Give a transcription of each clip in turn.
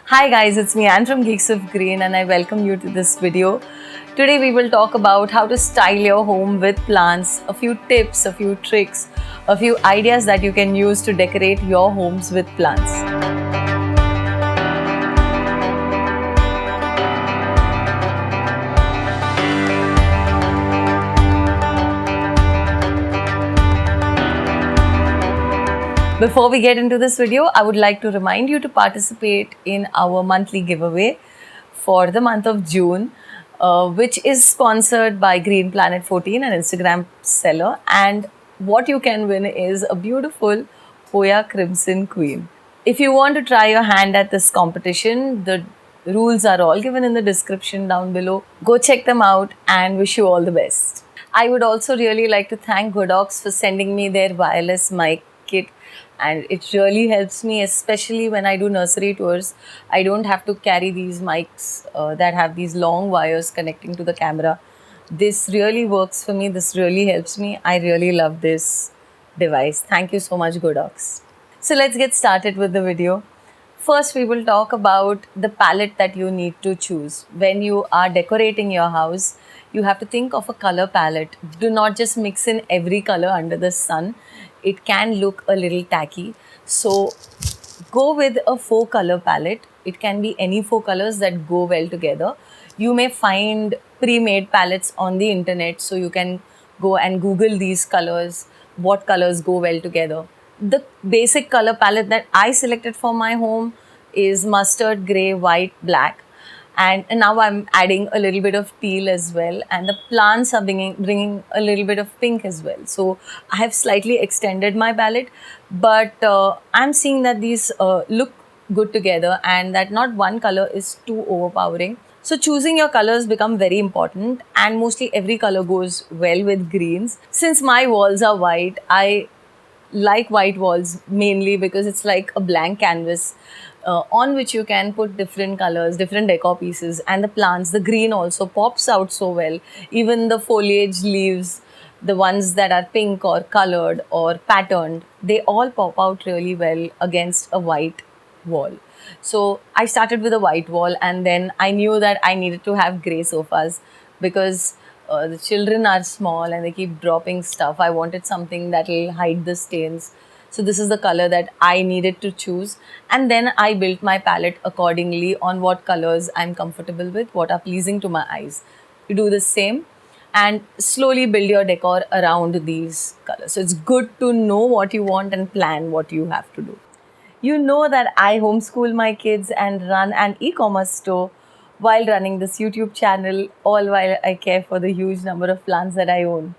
Hi guys, it's me Anne from Geeks of Green and I welcome you to this video. Today we will talk about how to style your home with plants, a few tips, a few tricks, a few ideas that you can use to decorate your homes with plants. Before we get into this video, I would like to remind you to participate in our monthly giveaway for the month of June, which is sponsored by Green Planet 14, an Instagram seller. And what you can win is a beautiful Hoya Crimson Queen. If you want to try your hand at this competition, the rules are all given in the description down below. Go check them out and wish you all the best. I would also really like to thank Godox for sending me their wireless mic kit, and it really helps me, especially when I do nursery tours. I don't have to carry these mics that have these long wires connecting to the camera. This really works for me. This really helps me. I really love this device. Thank you so much, Godox. So let's get started with the video. First, we will talk about the palette that you need to choose. When you are decorating your house, you have to think of a color palette. Do not just mix in every color under the sun. It can look a little tacky. So go with a four color palette. It can be any four colors that go well together. You may find pre-made palettes on the internet, so you can go and Google these colors, what colors go well together. The basic color palette that I selected for my home is mustard, gray, white, black. And now I'm adding a little bit of teal as well, and the plants are bringing a little bit of pink as well. So I have slightly extended my palette, but I'm seeing that these look good together and that not one color is too overpowering. So choosing your colors become very important, and mostly every color goes well with greens. Since my walls are white, I like white walls mainly because it's like a blank canvas on which you can put different colors, different decor pieces, and the plants. The green also pops out so well. Even the foliage leaves, the ones that are pink or colored or patterned, they all pop out really well against a white wall. So I started with a white wall, and then I knew that I needed to have gray sofas because the children are small and they keep dropping stuff. I wanted something that will hide the stains. So this is the color that I needed to choose. And then I built my palette accordingly on what colors I'm comfortable with, what are pleasing to my eyes. You do the same and slowly build your decor around these colors. So it's good to know what you want and plan what you have to do. You know that I homeschool my kids and run an e-commerce store while running this YouTube channel, all while I care for the huge number of plants that I own.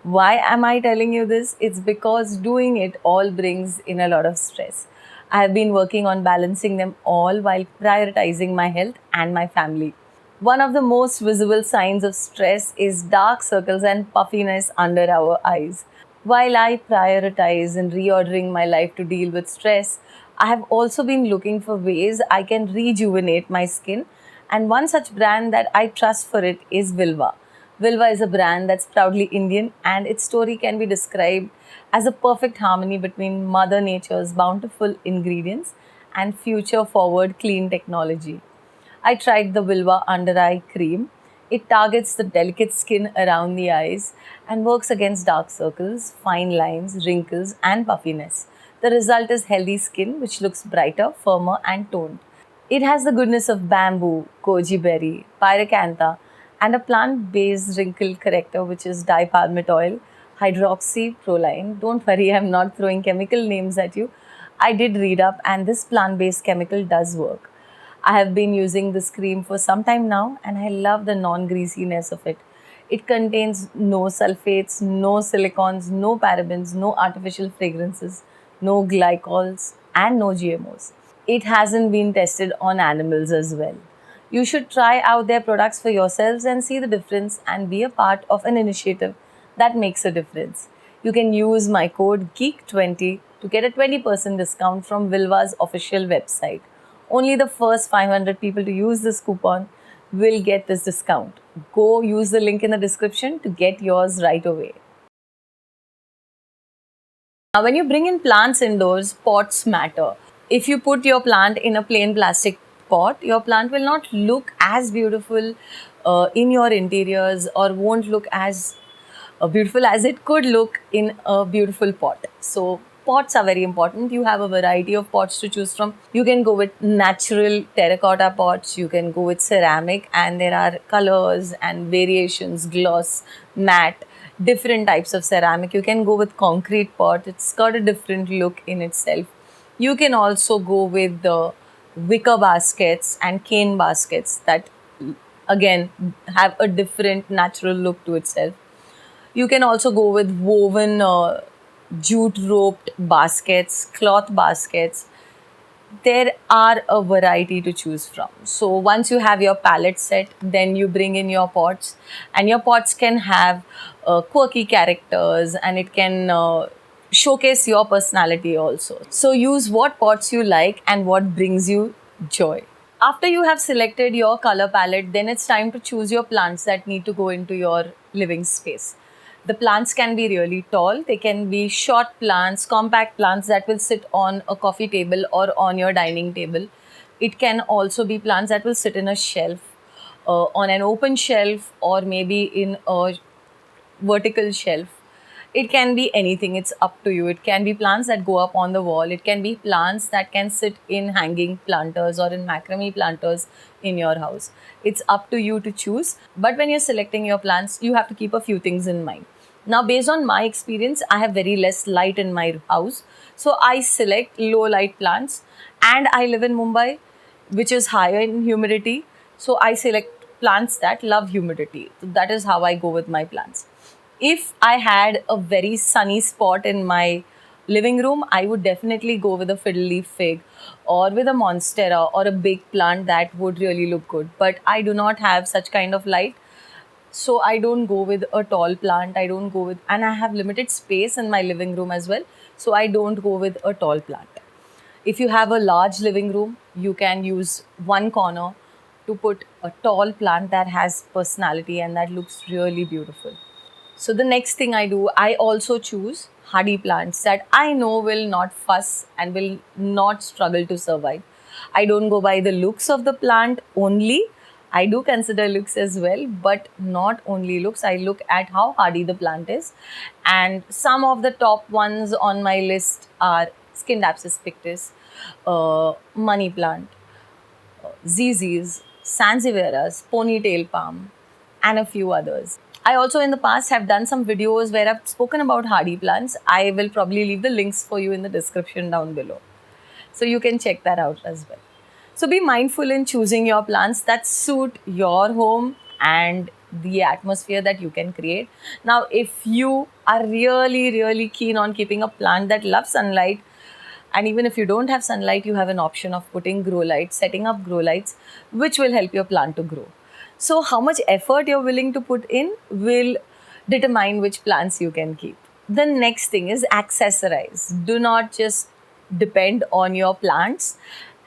Why am I telling you this? It's because doing it all brings in a lot of stress. I have been working on balancing them all while prioritizing my health and my family. One of the most visible signs of stress is dark circles and puffiness under our eyes. While I prioritize in reordering my life to deal with stress, I have also been looking for ways I can rejuvenate my skin, and one such brand that I trust for it is Vilvah. Vilvah is a brand that's proudly Indian, and its story can be described as a perfect harmony between Mother Nature's bountiful ingredients and future forward clean technology. I tried the Vilvah Under Eye Cream. It targets the delicate skin around the eyes and works against dark circles, fine lines, wrinkles, and puffiness. The result is healthy skin which looks brighter, firmer, and toned. It has the goodness of bamboo, goji berry, pyracantha, and a plant-based wrinkle corrector which is dipalmitoyl, hydroxyproline. Don't worry, I'm not throwing chemical names at you. I did read up, and this plant-based chemical does work. I have been using this cream for some time now, and I love the non-greasiness of it. It contains no sulfates, no silicones, no parabens, no artificial fragrances, no glycols, and no GMOs. It hasn't been tested on animals as well. You should try out their products for yourselves and see the difference and be a part of an initiative that makes a difference. You can use my code GEEK20 to get a 20% discount from Vilvah's official website. Only the first 500 people to use this coupon will get this discount. Go use the link in the description to get yours right away. Now, when you bring in plants indoors, pots matter. If you put your plant in a plain plastic pot, your plant will not look as beautiful in your interiors, or won't look as beautiful as it could look in a beautiful pot. So pots are very important. You have a variety of pots to choose from. You can go with natural terracotta pots, you can go with ceramic, and there are colors and variations, gloss, matte, different types of ceramic. You can go with concrete pot, it's got a different look in itself. You can also go with the wicker baskets and cane baskets that again have a different natural look to itself. You can also go with woven jute roped baskets, cloth baskets. There are a variety to choose from. So once you have your palette set, then you bring in your pots, and your pots can have quirky characters, and it can showcase your personality also. So use what pots you like and what brings you joy. After you have selected your color palette, then it's time to choose your plants that need to go into your living space. The plants can be really tall, they can be short plants, compact plants that will sit on a coffee table or on your dining table. It can also be plants that will sit in a shelf, on an open shelf, or maybe in a vertical shelf. It can be anything, it's up to you. It can be plants that go up on the wall, it can be plants that can sit in hanging planters or in macrame planters in your house. It's up to you to choose. But when you're selecting your plants, you have to keep a few things in mind. Now, based on my experience, I have very less light in my house, so I select low light plants. And I live in Mumbai, which is higher in humidity, so I select plants that love humidity. So that is how I go with my plants. If I had a very sunny spot in my living room, I would definitely go with a fiddle leaf fig or with a monstera or a big plant that would really look good. But I do not have such kind of light, so I don't go with a tall plant. I don't go with, and I have limited space in my living room as well, so I don't go with a tall plant. If you have a large living room, you can use one corner to put a tall plant that has personality and that looks really beautiful. So the next thing I do, I also choose hardy plants that I know will not fuss and will not struggle to survive. I don't go by the looks of the plant only. I do consider looks as well, but not only looks. I look at how hardy the plant is. And some of the top ones on my list are Scindapsus pictus, money plant, ZZs, Sansevieras, ponytail palm, and a few others. I also in the past have done some videos where I've spoken about hardy plants. I will probably leave the links for you in the description down below, so you can check that out as well. So be mindful in choosing your plants that suit your home and the atmosphere that you can create. Now, if you are really keen on keeping a plant that loves sunlight, and even if you don't have sunlight, you have an option of putting grow lights, setting up grow lights, which will help your plant to grow. So how much effort you're willing to put in will determine which plants you can keep. The next thing is accessorize. Do not just depend on your plants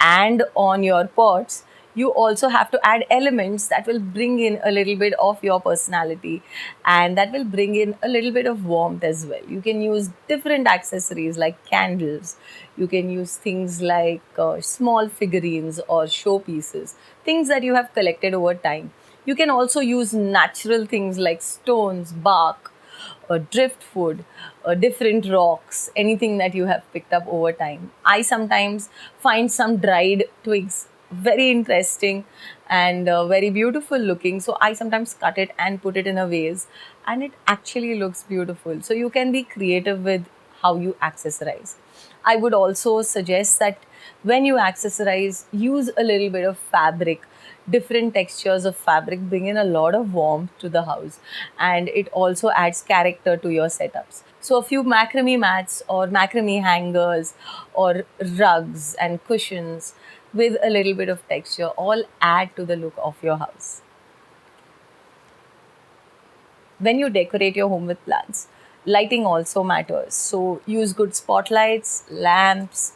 and on your pots. You also have to add elements that will bring in a little bit of your personality, and that will bring in a little bit of warmth as well. You can use different accessories like candles. You can use things like small figurines or showpieces, things that you have collected over time. You can also use natural things like stones, bark, driftwood, different rocks, anything that you have picked up over time. I sometimes find some dried twigs very interesting and very beautiful looking. So I sometimes cut it and put it in a vase, and it actually looks beautiful. So you can be creative with how you accessorize. I would also suggest that when you accessorize, use a little bit of fabric. Different textures of fabric bring in a lot of warmth to the house, and it also adds character to your setups. So, a few macrame mats or macrame hangers or rugs and cushions with a little bit of texture all add to the look of your house. When you decorate your home with plants, lighting also matters. So use good spotlights, lamps,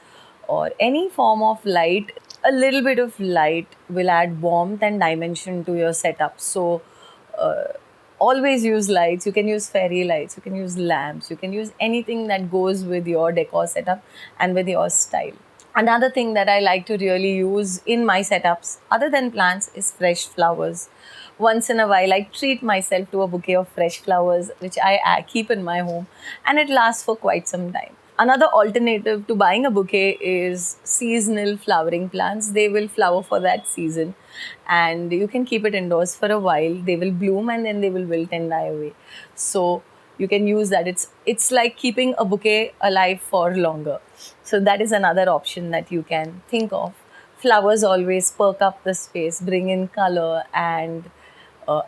or any form of light. A little bit of light will add warmth and dimension to your setup. So uh, always use lights. You can use fairy lights, you can use lamps, you can use anything that goes with your decor setup and with your style. Another thing that I like to really use in my setups, other than plants, is fresh flowers. Once in a while, I treat myself to a bouquet of fresh flowers, which I keep in my home, and it lasts for quite some time. Another alternative to buying a bouquet is seasonal flowering plants. They will flower for that season, and you can keep it indoors for a while. They will bloom and then they will wilt and die away. So you can use that. It's like keeping a bouquet alive for longer. So that is another option that you can think of. Flowers always perk up the space, bring in color, and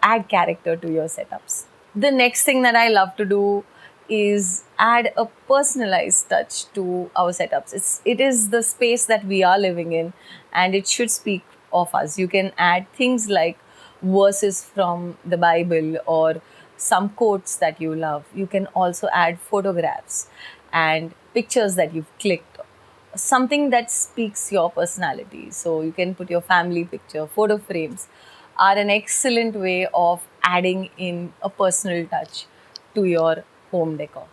add character to your setups. The next thing that I love to do is add a personalized touch to our setups. It is the space that we are living in, and it should speak of us. You can add things like verses from the Bible or some quotes that you love. You can also add photographs and pictures that you've clicked, something that speaks your personality. So you can put your family picture, photo frames are an excellent way of adding in a personal touch to your home decor.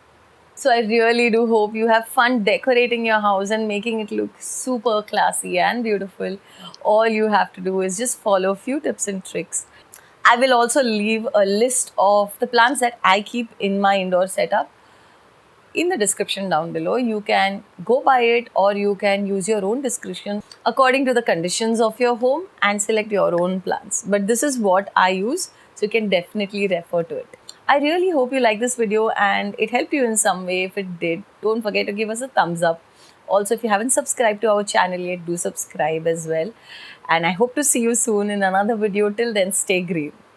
So I really do hope you have fun decorating your house and making it look super classy and beautiful. All you have to do is just follow a few tips and tricks. I will also leave a list of the plants that I keep in my indoor setup in the description down below. You can go by it or you can use your own discretion according to the conditions of your home and select your own plants. But this is what I use, so you can definitely refer to it. I really hope you like this video and it helped you in some way. If it did, don't forget to give us a thumbs up. Also, if you haven't subscribed to our channel yet, do subscribe as well. And I hope to see you soon in another video. Till then, stay green.